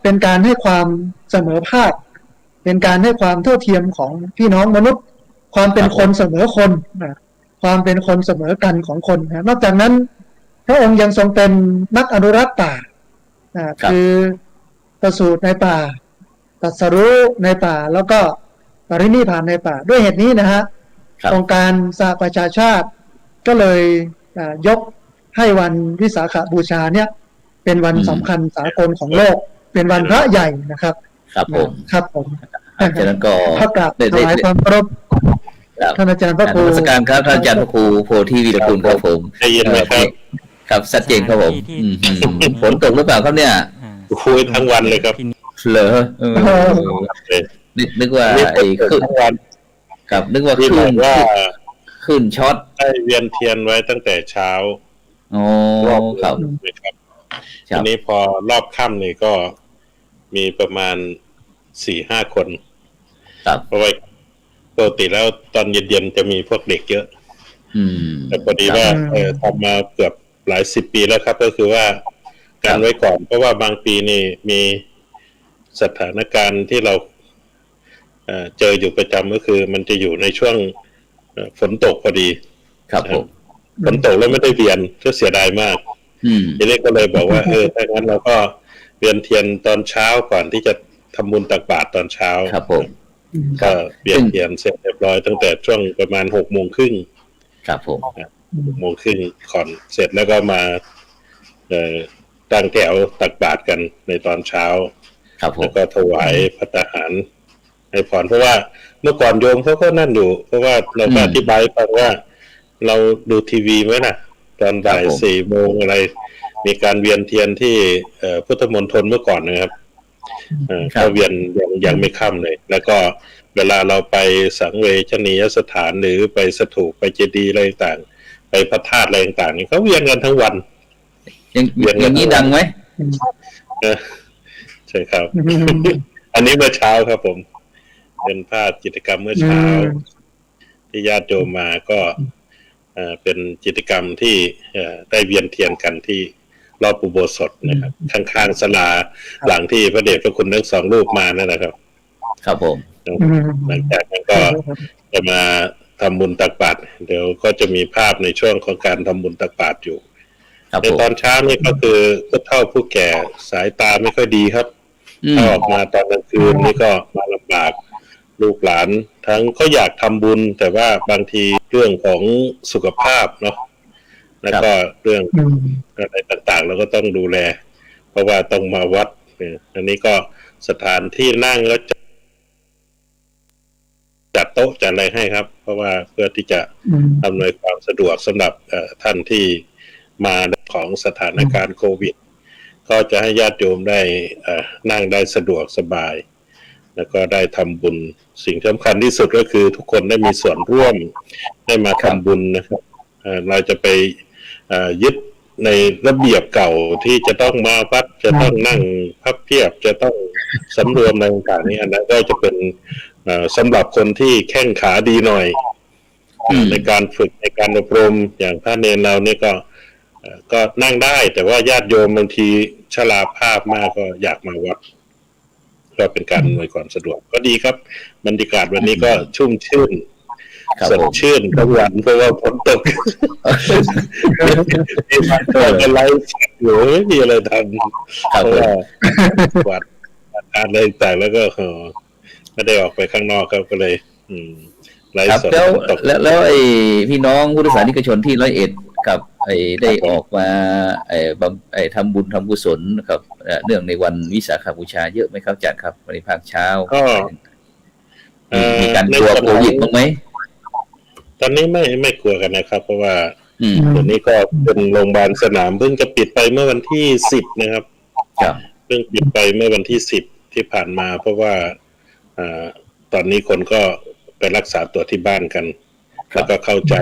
เป็นการให้ความเสมอภาคเป็นการให้ความเท่าเทียมของพี่น้องมนุษย์ความเป็นคนเสมอคนความเป็นคนเสมอกันของคนนะนอกจากนั้นพระองค์ยังทรงเป็นนักอนุรักษ์ป่าคือประสูติในป่าตรัสรู้ในป่าแล้วก็ปรินิพพานในป่าด้วยเหตุนี้นะฮะองค์การสหประชาชาติก็เลยยกให้วันวิสาขบูชาเนี่ยเป็นวันสำคัญสากลของโลกเป็นวันพระใหญ่นะครับครับผมครับผมฉะนั้นก็พระกราบถวายความเคารพท่านอาจารย์พระครูนมัสการครับท่านอาจารย์พระครูโพธิวีรกุลครับผมได้ยินไหมครับครับชัดเจนครับผมฝนตกหรือเปล่าครับเนี่ยคุยทั้งวันเลยครับเหรอนึกว่าไอ้ขึ้นครับนึกว่าขึ้นช็อตได้เวียนเทียนไว้ตั้งแต่เช้ารอบครับทีนี้พอรอบค่ำนี่ก็มีประมาณ 4-5 คนเพราะว่าปกติแล้วตอนเย็นๆจะมีพวกเด็กเยอะแต่พอดีว่าทำมาเกือบหลาย10 ปีแล้วครับก็คือว่าการไว้ก่อนเพราะว่าบางปีนี่มีสถานการณ์ที่เราเจออยู่ประจำก็คือมันจะอยู่ในช่วงฝนตกพอดีครับผมฝนตกแล้วไม่ได้เวียนก็เสียดายมากทีนี้ก็เลยบอกว่าถ้างั้นเราก็เวียนเทียนตอนเช้าก่อนที่จะทำบุญตักบาตรตอนเช้าครับผมก็เวียนเทียนเสร็จเรียบร้อยตั้งแต่ช่วงประมาณ6:30ครับผม6:30ก่อนเสร็จแล้วก็มาตั้งแถวตักบาตรกันในตอนเช้าแล้วก็ถวายภัตตาหารให้พรเพราะว่าเมื่อก่อนโยมเขาก็นั่นอยู่เพราะว่าเราอธิบายฟังว่าเราดูทีวีไหมนะตอนบ่าย4 โมงอะไรมีการเวียนเทียนที่พุทธมณฑลเมื่อก่อนนะครับก็เวียนยังไม่ค่ำเลยแล้วก็เวลาเราไปสังเวชนียสถานหรือไปสถูปไปเจดีย์อะไรต่างไปพระธาตุอะไรต่างนี่เขาเวียนกันทั้งวันอย่างนี้ดังไหมใช่ครับอันนี้เมื่อเช้าครับผมเป็นภาพกิจกรรมเมื่อเช้าที่ญาติโยมมาก็เป็นกิจกรรมที่ได้เวียนเทียนกันที่รอบอุโบสถนะครับข้างๆศาลาหลังที่พระเดชพระคุณทั้ง2 รูปมานั่นนะครับครับผมหลังจากนั้นก็จะมาทำบุญตักบาตรเดี๋ยวก็จะมีภาพในช่วงของการทำบุญตักบาตรอยู่ในตอนเช้านี่ก็คือผู้เฒ่าผู้แก่สายตาไม่ค่อยดีครับถ้าออกมาตอนกลางคืนนี่ก็มาลำบากลูกหลานทั้งเขาอยากทำบุญแต่ว่าบางทีเรื่องของสุขภาพเนาะแล้วก็เรื่องอะไรต่างๆเราก็ต้องดูแลเพราะว่าต้องมาวัดอันนี้ก็สถานที่นั่งแล้วจัดโต๊ะจัดอะไรให้ครับเพราะว่าเพื่อที่จะอำนวยความสะดวกสำหรับท่านที่มาของสถานการณ์โควิดก็จะให้ญาติโยมได้นั่งได้สะดวกสบายแล้วก็ได้ทำบุญสิ่งสำคัญที่สุดก็คือทุกคนได้มีส่วนร่วมได้มาทำบุญนะครับเราจะไปยึดในระเบียบเก่าที่จะต้องมาวัดจะต้องนั่งพับเพียบจะต้องสำรวมอะไรต่างๆนี้อันนั้นก็จะเป็นสำหรับคนที่แข้งขาดีหน่อยในการฝึกในการอบรมอย่างท่านเนรเราเนี่ยก็นั่งได้แต่ว่าญาติโยมบางทีชราภาพมากก็อยากมาวัดก็เป็นการอำนวยความสะดวกก็ดีครับบรรยากาศวันนี้ก็ชุ่มชื่นสดชื่นทั้งวันเพราะว่าฝนตกอะไรอยู่ไม่มีอะไรทำเพราะว่าวัดอะไรต่างแล้วก็ไม่ได้ออกไปข้างนอกครับก็เลยไลฟ์สดแล้วไอ้พี่น้องพุทธศาสนิกชนที่101กับได้ออกมาทำบุญทำกุศลครับเนื่องในวันวิสาขบูชาเยอะไหมครับอาจารย์ครับในภาคเช้าก็มีการกลัวโควิดบ้างไหมตอนนี้ไม่กลัวกันนะครับเพราะว่าเดี๋ยวนี้ก็เป็นโรงพยาบาลสนามเพิ่งจะปิดไปเมื่อวันที่10นะครับเพิ่งปิดไปเมื่อวันที่10ที่ผ่านมาเพราะว่าตอนนี้คนก็ไปรักษาตัวที่บ้านกันแล้วก็เข้าใจ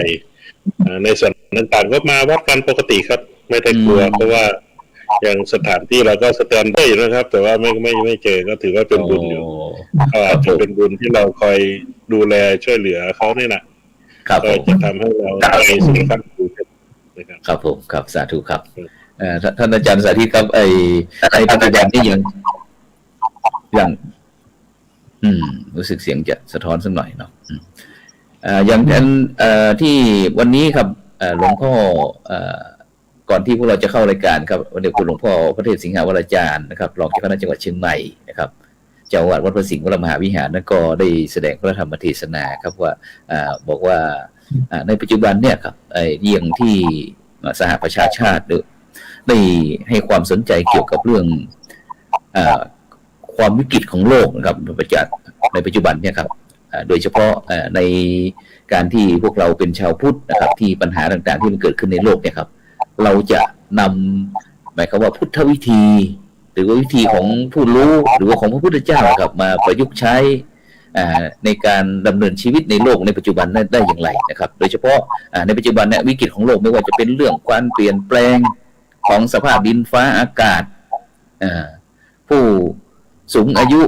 ในส่วนต่างๆก็มาวัดกันปกติครับไม่ได้กลัวเพราะว่าอย่างสถานที่เราก็สแตนด์บายนะครับแต่ว่าไม่เจอก็ถือว่าเป็นบุญอยู่อาจจะเป็นบุญที่เราคอยดูแลช่วยเหลือเขาเนี่ยนะก็จะทำให้เราได้สุขภาพดีนะครับครับผมครับสาธุครับท่านอาจารย์สาธิตครับไอ้ท่านอาจารย์นี่ยัง อย่างรู้สึกเสียงจะสะท้อนสักหน่อยเนาะอย่างนั้นที่วันนี้ครับหลวงพ่อก่อนที่พวกเราจะเข้ารายการครับวันนี้คุณหลวงพ่อพระเทพสิงหาวรจารย์นะครับรองเจ้าคณะจังหวัดเชียงใหม่นะครับเจ้าอาวาสวัดพระสิงห์วรมหาวิหารนั้นก็ได้แสดงพระธรรมเทศนาครับว่าบอกว่าในปัจจุบันเนี่ยครับอย่างที่สหประชาชาติได้ให้ความสนใจเกี่ยวกับเรื่องความวิกฤตของโลกนะครับในปัจจุบันเนี่ยครับโดยเฉพาะในการที่พวกเราเป็นชาวพุทธนะครับที่ปัญหาต่างๆที่มันเกิดขึ้นในโลกเนี่ยครับเราจะนำหมายความว่าพุทธวิธีหรือว่าวิธีของผู้รู้หรือว่าของพระพุทธเจ้าครับมาประยุกต์ใช้ในการดำเนินชีวิตในโลกในปัจจุบันได้อย่างไรนะครับโดยเฉพาะในปัจจุบันเนี่ยวิกฤตของโลกไม่ว่าจะเป็นเรื่องการเปลี่ยนแปลงของสภาพดินฟ้าอากาศผู้สูงอายุ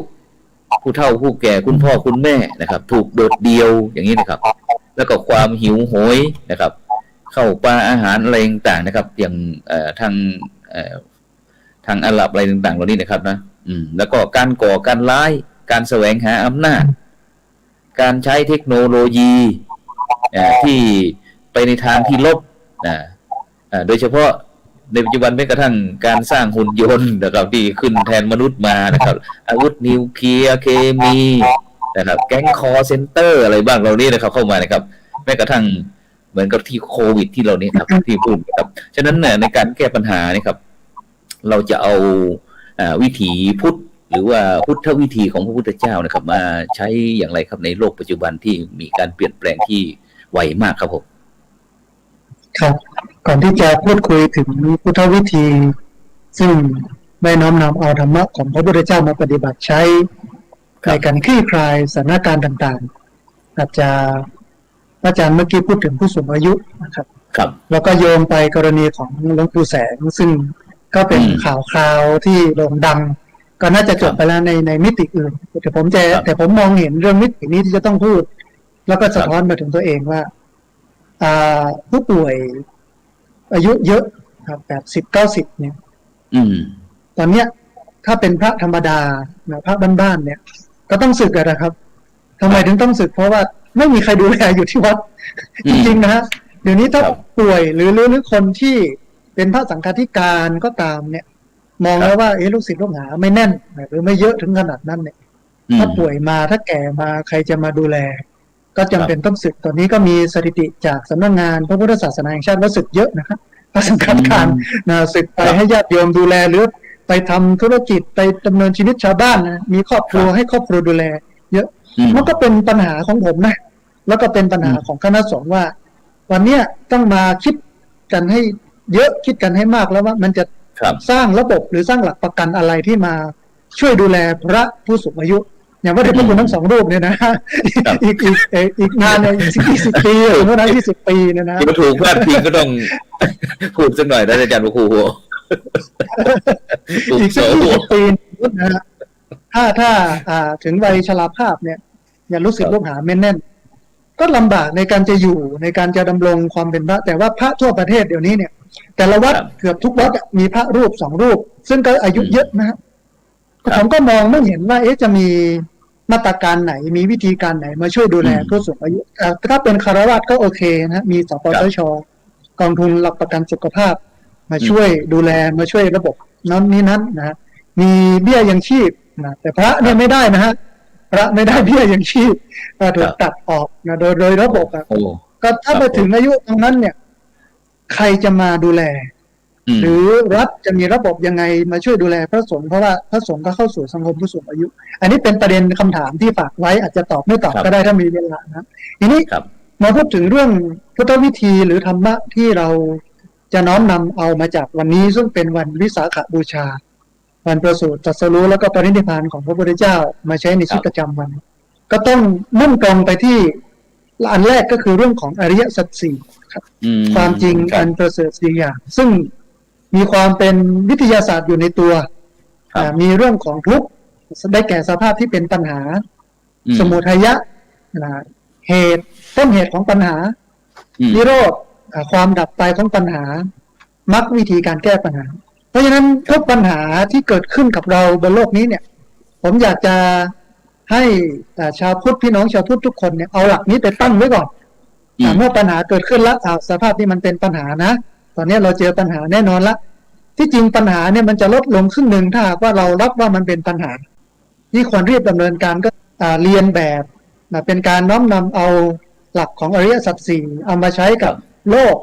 ผู้เฒ่าผู้แก่คุณพ่อคุณแม่นะครับถูกโดดเดี่ยวอย่างนี้นะครับแล้วก็ความหิวโหยนะครับเข้าปลาอาหารอะไรต่างๆนะครับอย่างทางอาหรับอะไรต่างๆเหล่านี้นะครับนะแล้วก็การก่อการร้ายการแสวงหาอำนาจการใช้เทคโนโลยีที่ไปในทางที่ลบโดยเฉพาะในปัจจุบันแม้กระทั่งการสร้างหุ่นยนต์นะครับที่ขึ้นแทนมนุษย์มานะครับอาวุธนิวเคลียร์เคมีนะครับแก๊งคอเซ็นเตอร์อะไรบ้างเรานี่นะครับเข้ามานะครับแม้กระทั่งเหมือนกับที่โควิดที่เราเนี่ยครับที่พูดครับฉะนั้นในการแก้ปัญหานี่ครับเราจะเอาวิถีพุทธหรือว่าพุทธวิธีของพระพุทธเจ้านะครับมาใช้อย่างไรครับในโลกปัจจุบันที่มีการเปลี่ยนแปลงที่ไวมากครับผมครับก่อนที่จะพูดคุยถึงพุทธวิธีซึ่งได้น้อมนำเอาธรรมะของพระพุทธเจ้ามาปฏิบัติใช้ในการคลี่คลายสถานการณ์ต่างๆอาจจะอาจารย์เมื่อกี้พูดถึงผู้สูงอายุนะครับครับแล้วก็โยงไปกรณีของหลวงปู่แสงซึ่งก็เป็นข่าวคราวที่โด่งดังก็น่าจะจบไปแล้วในมิติอื่นแต่ผมมองเห็นเรื่องมิตินี้ที่จะต้องพูดแล้วก็สะท้อนมาถึงตัวเองว่าผู้ป่วยอายุเยอะครับ80-90เนี่ยตอนเนี้ยถ้าเป็นพระธรรมดาพระบ้านๆเนี่ยก็ต้องสึกกันนะครับทำไมถึงต้องสึกเพราะว่าไม่มีใครดูแลอยู่ที่วัดจริงๆนะฮะเดี๋ยวนี้ถ้าป่วยหรือคนที่เป็นพระสังฆาธิการก็ตามเนี่ยมองแล้วว่าลูกศิษย์ลูกหาไม่แน่นหรือไม่เยอะถึงขนาดนั้นเนี่ยถ้าป่วยมาถ้าแก่มาใครจะมาดูแลก็จำเป็นต้องสึกตอนนี้ก็มีสถิติจากสำนักงานพระพุทธศาสนาแห่งชาติว่าสึกเยอะนะครับพระสังฆาธิการสึกไปให้ญาติโยมดูแลหรือไปทำธุรกิจไปดำเนินชีวิตชาวบ้านนะมีครอบครัวให้ครอบครัวดูแลเยอะมันก็เป็นปัญหาของผมนะแล้วก็เป็นปัญหาของคณะสงฆ์ว่าวันนี้ต้องมาคิดกันให้เยอะคิดกันให้มากแล้วว่ามันจะสร้างระบบหรือสร้างหลักประกันอะไรที่มาช่วยดูแลพระผู้สูงอายุอย่างว่าได้พระคุณทั้งสองรูปเนี่ยนะอีกนานเนี่ย20 ปีหรือว่านั้น20 ปีเนี่ยนะที่ถูกพลาดพิงก็ต้องพูดสักหน่อยนะอาจารย์พระครูอีก20 ปีนะถ้าถึงวัยชราภาพเนี่ยอย่ารู้สึกลูกหาไม่แน่นก็ลำบากในการจะอยู่ในการจะดำรงความเป็นพระแต่ว่าพระทั่วประเทศเดี๋ยวนี้เนี่ยแต่ละวัดเกือบทุกวัดมีพระรูป2 รูปซึ่งก็อายุเยอะนะฮะผมก็มองไม่เห็นว่าจะมีมาตรการไหนมีวิธีการไหนมาช่วยดูแลผู้สูงอายุถ้าเป็นคฤหัสถ์ก็โอเคนะมีสปสช.กองทุนหลักประกันสุขภาพมาช่วยดูแลมาช่วยระบบนั้นนะมีเบี้ยยังชีพนะแต่พระเนี่ยไม่ได้นะฮะพระไม่ได้เบี้ยยังชีพถูกตัดออกนะโดยระบบก็ถ้าไปถึงอายุตรงนั้นเนี่ยใครจะมาดูแลหรือรัฐจะมีระบบยังไงมาช่วยดูแลพระสงฆ์เพราะว่าพระสงฆ์ก็เข้าสู่สังคมผู้สูงอายุอันนี้เป็นประเด็นคำถามที่ฝากไว้อาจจะตอบไม่ตอบก็ได้ถ้ามีเวลานะทีนี้มาพูดถึงเรื่องพุทธวิธีหรือธรรมะที่เราจะน้อมนำเอามาจากวันนี้ซึ่งเป็นวันวิสาขบูชาวันประสูติตรัสรู้แล้วก็ปรินิพพานของพระพุทธเจ้ามาใช้ในชีวิตประจำวันก็ต้องมุ่งตรงไปที่อันแรกก็คือเรื่องของอริยสัจสี่ครับความจริงอันประเสริฐ4 อย่างซึ่งมีความเป็นวิทยาศาสตร์อยู่ในตัวมีเรื่องของทุกข์ได้แก่สภาพที่เป็นปัญหาสมุทัยะเหตุต้นเหตุของปัญหานิโรธความดับไปของปัญหามรรควิธีการแก้ปัญหาเพราะฉะนั้นทุกปัญหาที่เกิดขึ้นกับเราบนโลกนี้เนี่ยผ ผมอยากจะให้ชาวพุทธพี่น้องชาวพุทธทุกคนเนี่ยเอาหลักนี้ไปตั้งไว้ก่อนเมื่อปัญหาเกิดขึ้นแล้วสภาพที่มันเป็นปัญหานะตอนนี้เราเจอปัญหาแน่นอนละที่จริงปัญหาเนี่ยมันจะลดลงครึ่งหนึ่งถ้าหากว่าเรารับว่ามันเป็นปัญหาที่ควรรีบดำเนินการก็เรียนแบบเป็นการน้อมนำเอาหลักของอริยสัจสี่เอามาใช้กับโลก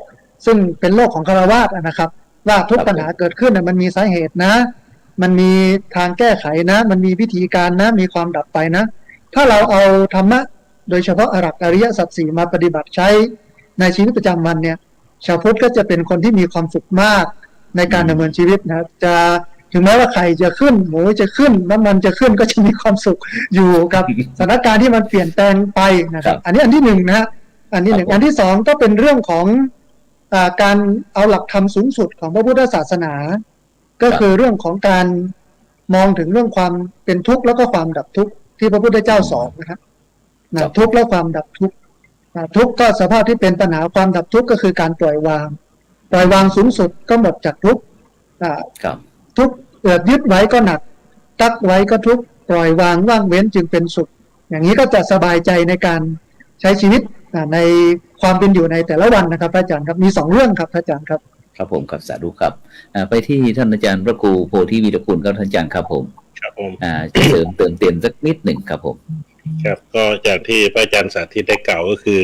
ซึ่งเป็นโลกของฆราวาสนะครับว่าทุกปัญหาเกิดขึ้นมันมีสาเหตุนะมันมีทางแก้ไขนะมันมีวิธีการนะมีความดับไปนะถ้าเราเอาธรรมะโดยเฉพาะหลักอริยสัจสี่มาปฏิบัติใช้ในชีวิตประจำวันเนี่ยชาวพุทธก็จะเป็นคนที่มีความสุขมากในการดำเนินชีวิตนะจะถึงแม้ว่าไข่จะขึ้นหมูจะขึ้นน้ำมันจะขึ้นก็จะมีความสุขอยู่กับสถานการณ์ที่มันเปลี่ยนแปลงไปนะครับอันนี้อันที่หนึ่งนะอันที่หนึ่งอันที่สองก็เป็นเรื่องของการเอาหลักธรรมสูงสุดของพระพุทธศาสนาก็คือเรื่องของการมองถึงเรื่องความเป็นทุกข์แล้วก็ความดับทุกข์ที่พระพุทธเจ้าสอนนะครับทุกข์และความดับทุกข์ทุกข์ก็สภาพที่เป็นปัญหาความดับทุกข์ก็คือการปล่อยวางสูงสุดก็หมดจากทุกข์ทุกข์ยึดไว้ก็หนักกักไว้ก็ทุกข์ปล่อยวางว่างเว้นจึงเป็นสุขอย่างนี้ก็จะสบายใจในการใช้ชีวิตในความเป็นอยู่ในแต่ละวันนะครับพระอาจารย์ครับมี2เรื่องครับพระอาจารย์ครับครับผมครับสาธุครับไปที่ท่านอาจารย์พระครูโพธิวีรกุลครับท่านอาจารย์ครับผมครับผมจะเสริมเติมเต็มสักนิดหนึ่งครับผมครับก็อย่างที่พระอาจารย์สาธิตได้กล่าวก็คือ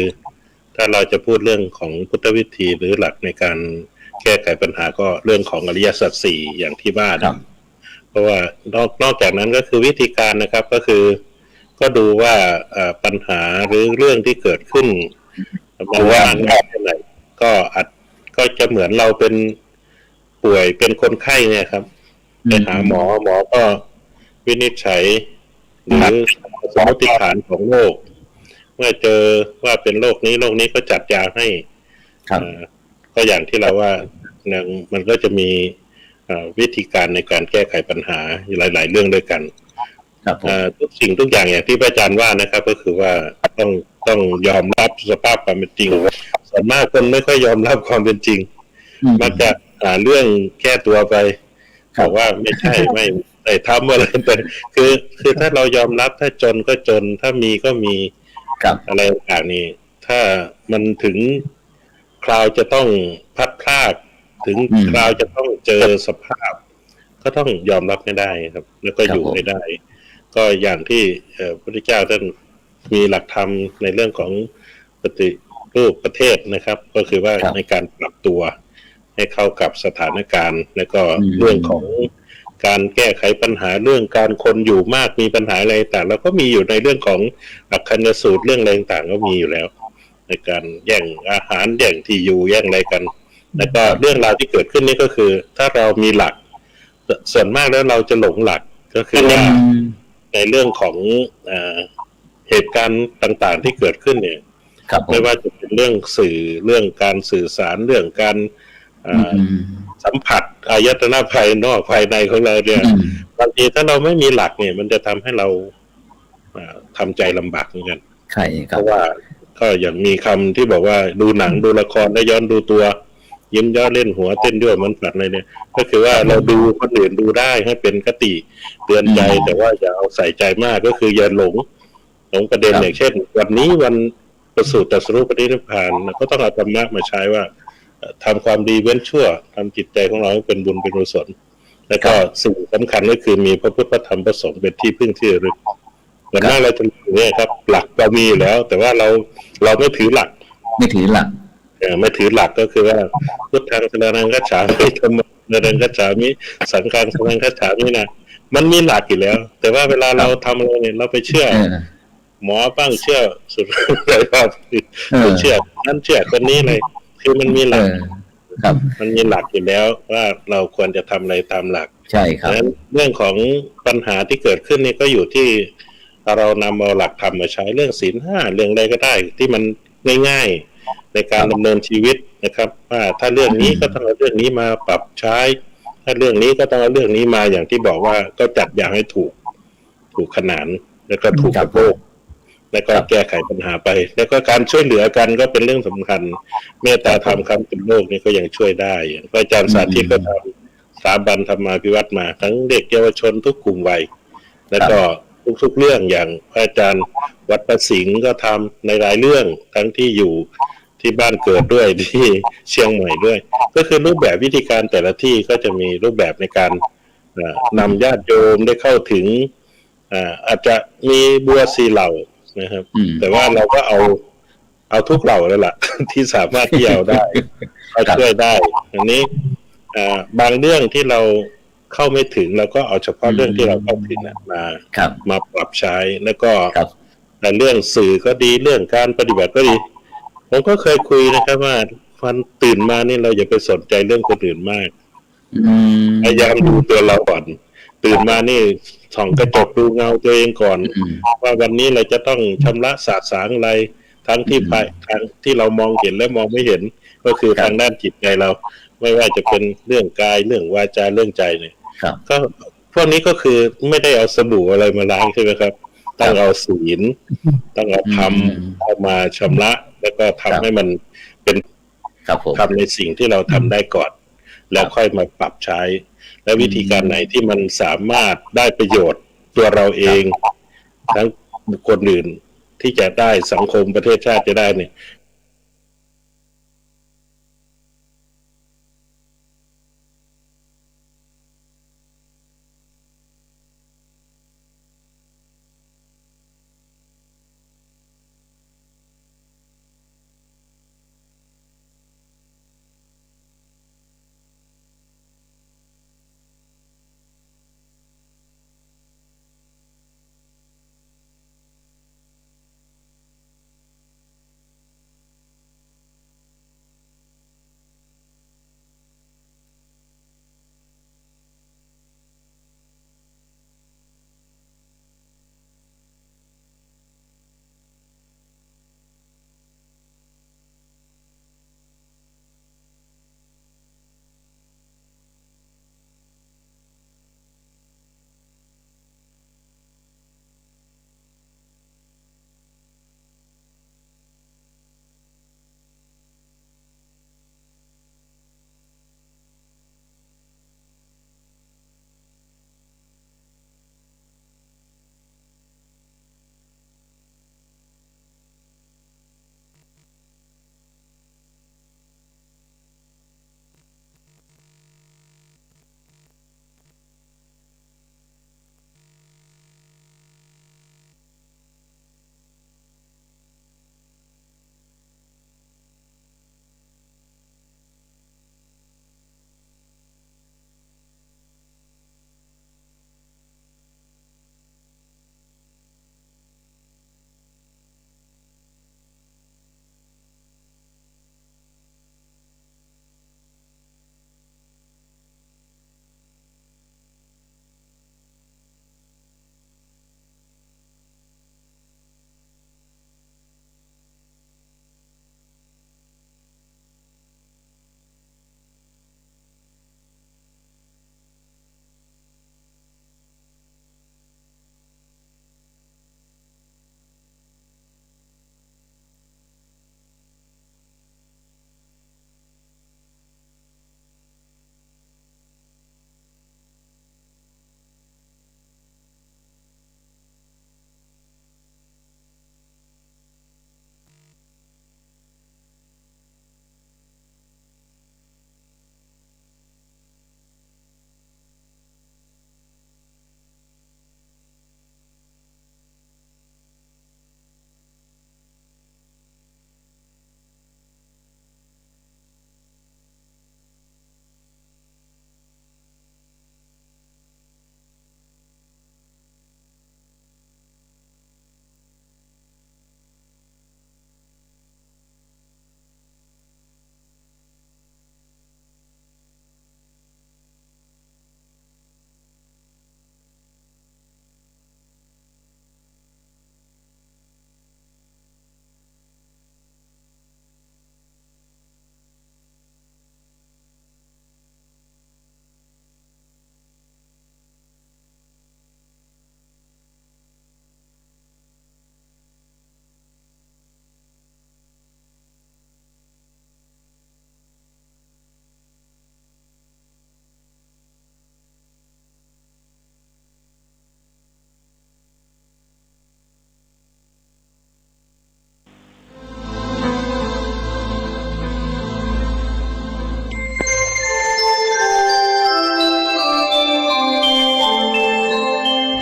ถ้าเราจะพูดเรื่องของพุทธวิธีหรือหลักในการแก้ไขปัญหาก็เรื่องของอริยสัจสี่อย่างที่ว่าเพราะว่านอกจากนั้นก็คือวิธีการนะครับก็คือก็ดูว่าปัญหาหรือเรื่องที่เกิดขึ้นมันว่านานแค่ไหนก็จะเหมือนเราเป็นป่วยเป็นคนไข้เนี่ยครับไปหาหมอก็วินิจฉัยหรือสมมติฐานของโรคเมื่อเจอว่าเป็นโรคนี้ก็จัดยาให้ก็อย่างที่เราว่ามันก็จะมีวิธีการในการแก้ไขปัญหาหลายๆเรื่องด้วยกันทุกสิ่งทุกอย่างอย่างที่พระอาจารย์ว่านะครับก็คือว่าต้องยอมรับสภาพความเป็นจริงส่วนมากคนไม่ค่อยยอมรับความเป็นจริงมันจะหาเรื่องแก้ตัวไปบอกว่าไม่ใช่ไม่ได้ทำอะไรแต่คือถ้าเรายอมรับถ้าจนก็จนถ้ามีก็มีอะไรต่างนี้ถ้ามันถึงคราวจะต้องพัดพลาดถึงคราวจะต้องเจอสภาพก็ต้องยอมรับไม่ได้ครับแล้วก็อยู่ไม่ได้ก็อย่างที่พระพุทธเจ้าท่านมีหลักธรรมในเรื่องของปฏิรูปประเทศนะครับก็คือว่าในการปรับตัวให้เข้ากับสถานการณ์แล้วก็เรื่องของการแก้ไขปัญหาเรื่องการคนอยู่มากมีปัญหาอะไรต่างแล้วก็มีอยู่ในเรื่องของอักขณสูตรเรื่องอะไรต่างก็มีอยู่แล้วในการแย่งอาหารแย่งที่อยู่แย่งอะไรกันแล้วก็เรื่องราวที่เกิดขึ้นนี่ก็คือถ้าเรามีหลักส่วนมากแล้วเราจะหลงหลักก็คือว่าในเรื่องของเหตุการณ์ต่างๆที่เกิดขึ้นเนี่ยไม่ว่าจะเป็นเรื่องสื่อเรื่องการสื่อสารเรื่องการสัมผัสอายตนะภายนอกภายในของเราเนี่ยบางทีถ้าเราไม่มีหลักเนี่ยมันจะทำให้เราทำใจลำบากเหมือนกันเพราะว่าก็อย่างมีคำที่บอกว่าดูหนังดูละครแล้วย้อนดูตัวยิ้มย่อเล่นหัวเต้นด้วยมันฝันอะไรเนี่ยก็คือว่าเราดูคนอื่นดูได้ให้เป็นคติเตือนใจแต่ว่าอย่าเอาใส่ใจมากก็คืออย่าหลงประเด็นอย่างเช่นวันนี้วันประสูติตรัสรู้ปฏินิพพานก็ต้องเอาธรรมะมาใช้ว่าทำความดีเว้นชั่วทำจิตใจของเราให้เป็นบุญเป็นกุศลแล้วก็สิ่งสำคัญก็คือมีพระพุทธพระธรรมพระสงฆ์เป็นที่พึ่งที่ระลึกวันนี้เราจะเนี่ยครับหลักเรามีอยู่แล้วแต่ว่าเราไม่ถือหลักไม่ถือหลักก็คือว่าพุทธังสรณังคัจฉามิธัมมังสรณังคัจฉามิสังฆังสรณังคัจฉามินะมันมีหลักอยู่แล้วแต่ว่าเวลาเราทำอะไรเนี่ยเราไปเชื่อหมอบ้างเชื่อสุดอะไรบ้างเชื่อนั่นเชื่อคนนี้เลยคือมันมีหลักมันมีหลักอยู่แล้วว่าเราควรจะทำอะไรตามหลักใช่ครับเรื่องของปัญหาที่เกิดขึ้นนี่ก็อยู่ที่เรานำเอาหลักธรรมมาใช้เรื่องศีล 5เรื่องใดก็ได้ที่มันง่ายๆในการดำเนินชีวิตนะครับว่าถ้าเรื่องนี้ก็ต้องเอาเรื่องนี้มาปรับใช้ถ้าเรื่องนี้ก็ต้องเอาเรื่องนี้มาอย่างที่บอกว่าก็จัดอย่างให้ถูกขนานแล้วก็ถูกกับโลกแล้วก็แก้ไขปัญหาไปแล้วก็การช่วยเหลือกันก็เป็นเรื่องสำคัญเมตตาธรรมคำเป็นโลกนี่ก็ยังช่วยได้อย่างอาจารย์สาธิตก็ทำสถาบันธรรมาภิวัตน์มาทั้งเด็กเยาวชนทุกกลุ่มวัย แล้วก็ทุกๆเรื่องอย่างพระอาจารย์วัดประสิงห์ก็ทำในหลายเรื่องทั้งที่อยู่ที่บ้านเกิดด้วยที่เชียงใหม่ด้วยก็คือรูปแบบวิธีการแต่ละที่ก็จะมีรูปแบบในการนำญาติโยมได้เข้าถึงอาจจะมีบัวสีเหล่านะครับแต่ว่าเราก็เอาทุกเหล่าแล้วล่ะ ที่สามารถที่เอาได้เอาช่วยได้อันนี้บางเรื่องที่เราเข้าไม่ถึงเราก็เอาเฉพาะเรื่องที่เราเข้าถึงมาปรับใช้แล้วก็เรื่องสื่อก็ดีเรื่องการปฏิบัติก็ดีผมก็เคยคุยนะครับว่าวันตื่นมานี่เราอย่าไปสนใจเรื่องคนอื่นมากพยายามดูตัวเราก่อนตื่นมานี่ส่องกระจกดูเงาตัวเองก่อนว่าวันนี้เราจะต้องชำระสาสางอะไรทั้งที่เรามองเห็นและมองไม่เห็นก็คือทางด้านจิตใจเราไม่ว่าจะเป็นเรื่องกายเรื่องวาจาเรื่องใจเนี่ยก็พวกนี้ก็คือไม่ได้เอาสบู่อะไรมาล้างใช่ไหมครับต้องเอาศีลต้องเอาธรรมเอามาชำระแล้วก็ทำให้มันเป็นทำในสิ่งที่เราทำได้ก่อนแล้วค่อยมาปรับใช้และวิธีการไหนที่มันสามารถได้ประโยชน์ตัวเราเองทั้งบุคคลอื่นที่จะได้สังคมประเทศชาติจะได้เนี่ย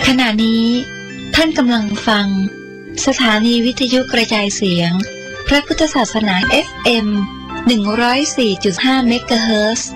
ขณะนี้ท่านกำลังฟังสถานีวิทยุกระจายเสียงพระพุทธศาสนา FM 104.5 เมกะเฮิรตซ์